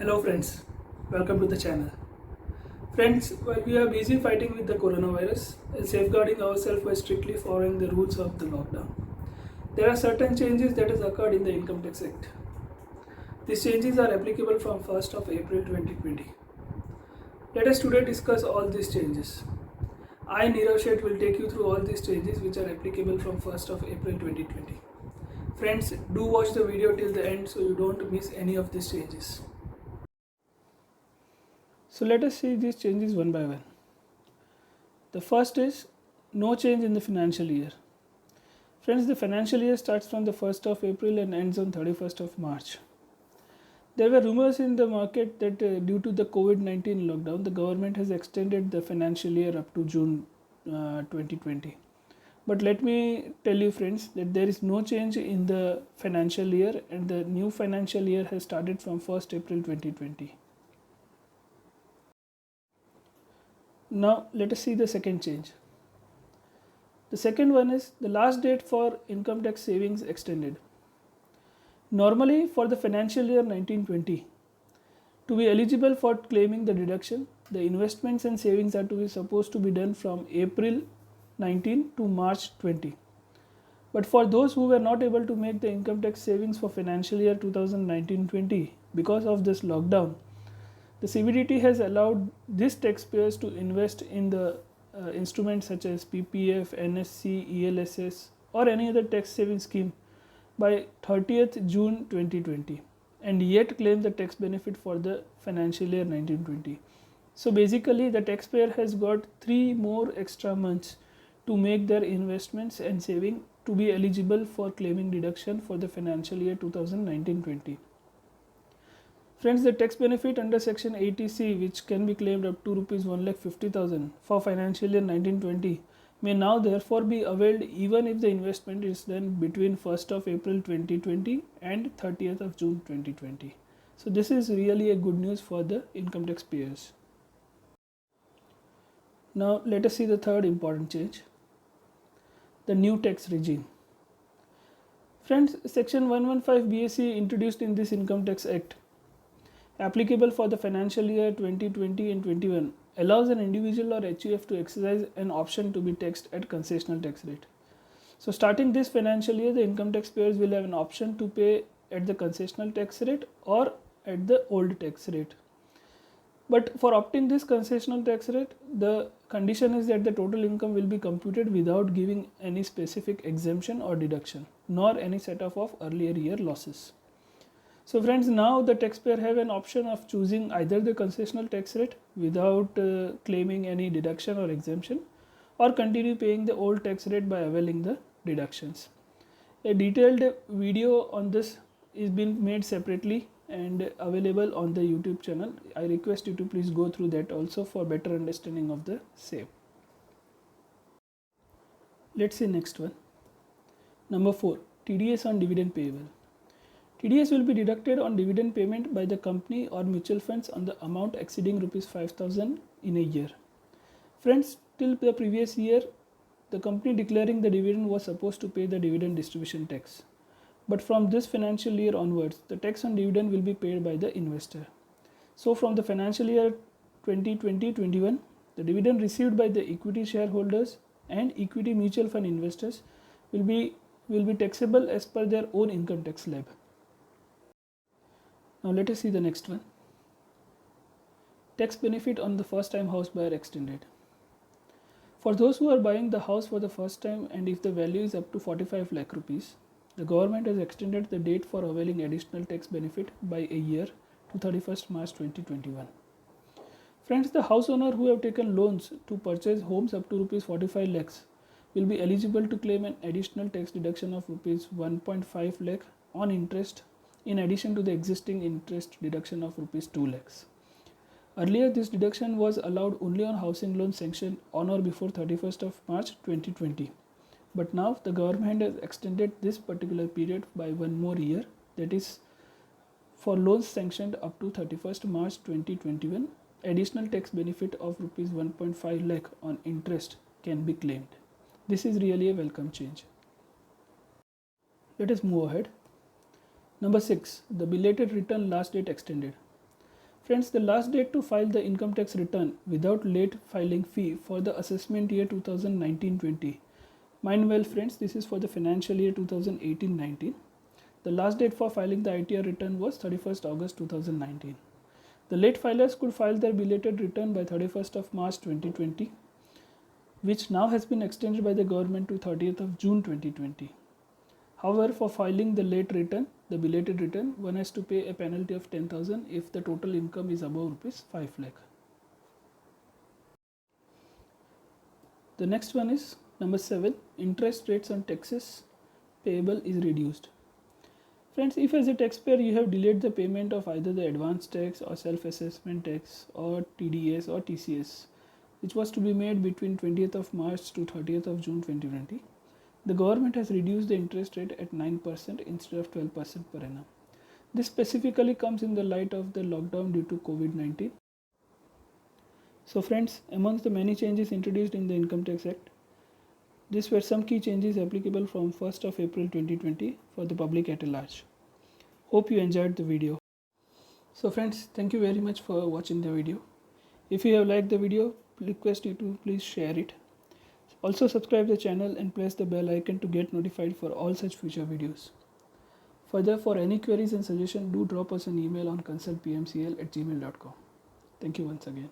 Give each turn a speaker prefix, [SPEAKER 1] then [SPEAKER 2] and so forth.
[SPEAKER 1] Hello friends, welcome to the channel. Friends, while we are busy fighting with the coronavirus and safeguarding ourselves by strictly following the rules of the lockdown, there are certain changes that has occurred in the Income Tax Act. These changes are applicable from 1st of April 2020. Let us today discuss all these changes. I, Nirav Sheth, will take you through all these changes which are applicable from 1st of April 2020. Friends, do watch the video till the end so you don't miss any of these changes. So let us see these changes one by one. The first is no change in the financial year. Friends, the financial year starts from the 1st of April and ends on 31st of March. There were rumors in the market that due to the COVID-19 lockdown, the government has extended the financial year up to June 2020. But let me tell you friends that there is no change in the financial year and the new financial year has started from 1st April 2020. Now let us see the second change. The second one is the last date for income tax savings extended. Normally for the financial year 1920, to be eligible for claiming the deduction, the investments and savings are to be supposed to be done from April 19 to March 20. But for those who were not able to make the income tax savings for financial year 2019-20 because of this lockdown, the CBDT has allowed these taxpayers to invest in the instruments such as PPF, NSC, ELSS or any other tax saving scheme by 30th June 2020 and yet claim the tax benefit for the financial year 1920. So basically the taxpayer has got 3 more extra months to make their investments and saving to be eligible for claiming deduction for the financial year 2019-20. Friends, the tax benefit under section 80C which can be claimed up to Rs 1,50,000 for financial year 1920 may now therefore be availed even if the investment is done between 1st of April 2020 and 30th of June 2020. So this is really a good news for the income tax payers. Now let us see the third important change, the new tax regime. Friends, section 115 BSE introduced in this Income Tax Act applicable for the financial year 2020 and 21 allows an individual or HUF to exercise an option to be taxed at concessional tax rate. So starting this financial year, the income taxpayers will have an option to pay at the concessional tax rate or at the old tax rate. But for opting this concessional tax rate, the condition is that the total income will be computed without giving any specific exemption or deduction, nor any set-off of earlier year losses. So friends, now the taxpayer have an option of choosing either the concessional tax rate without claiming any deduction or exemption or continue paying the old tax rate by availing the deductions. A detailed video on this is being made separately and available on the YouTube channel. I request you to please go through that also for better understanding of the same. Let's see next one. Number 4, TDS on dividend payable. TDS will be deducted on dividend payment by the company or mutual funds on the amount exceeding Rs 5,000 in a year. Friends, till the previous year, the company declaring the dividend was supposed to pay the dividend distribution tax. But from this financial year onwards, the tax on dividend will be paid by the investor. So from the financial year 2020-21, the dividend received by the equity shareholders and equity mutual fund investors will be taxable as per their own income tax slab. Now let us see the next one. Tax benefit on the first time house buyer extended. For those who are buying the house for the first time and if the value is up to 45 lakh rupees, the government has extended the date for availing additional tax benefit by a year to 31st March 2021. Friends, the house owner who have taken loans to purchase homes up to rupees 45 lakhs will be eligible to claim an additional tax deduction of rupees 1.5 lakh on interest in addition to the existing interest deduction of rupees 2 lakhs. Earlier, this deduction was allowed only on housing loans sanctioned on or before 31st of March 2020. But now the government has extended this particular period by one more year, that is for loans sanctioned up to 31st March 2021, additional tax benefit of rupees 1.5 lakh on interest can be claimed. This is really a welcome change. Let us move ahead. Number 6, the belated return last date extended. Friends, the last date to file the income tax return without late filing fee for the assessment year 2019-20. Mind well friends, this is for the financial year 2018-19. The last date for filing the ITR return was 31st August 2019. The late filers could file their belated return by 31st of March 2020, which now has been extended by the government to 30th of June 2020. However, for filing the late return, the belated return, one has to pay a penalty of 10,000 if the total income is above rupees 5 lakh. The next one is number 7, interest rates on taxes payable is reduced. Friends, if as a taxpayer you have delayed the payment of either the advance tax or self-assessment tax or TDS or TCS, which was to be made between 20th of March to 30th of June 2020, the government has reduced the interest rate at 9% instead of 12% per annum. This specifically comes in the light of the lockdown due to COVID-19. So friends, amongst the many changes introduced in the Income Tax Act, these were some key changes applicable from 1st of April 2020 for the public at large. Hope you enjoyed the video. So friends, thank you very much for watching the video. If you have liked the video, request you to please share it. Also subscribe the channel and press the bell icon to get notified for all such future videos. Further, for any queries and suggestions, do drop us an email on consultpmcl@gmail.com. Thank you once again.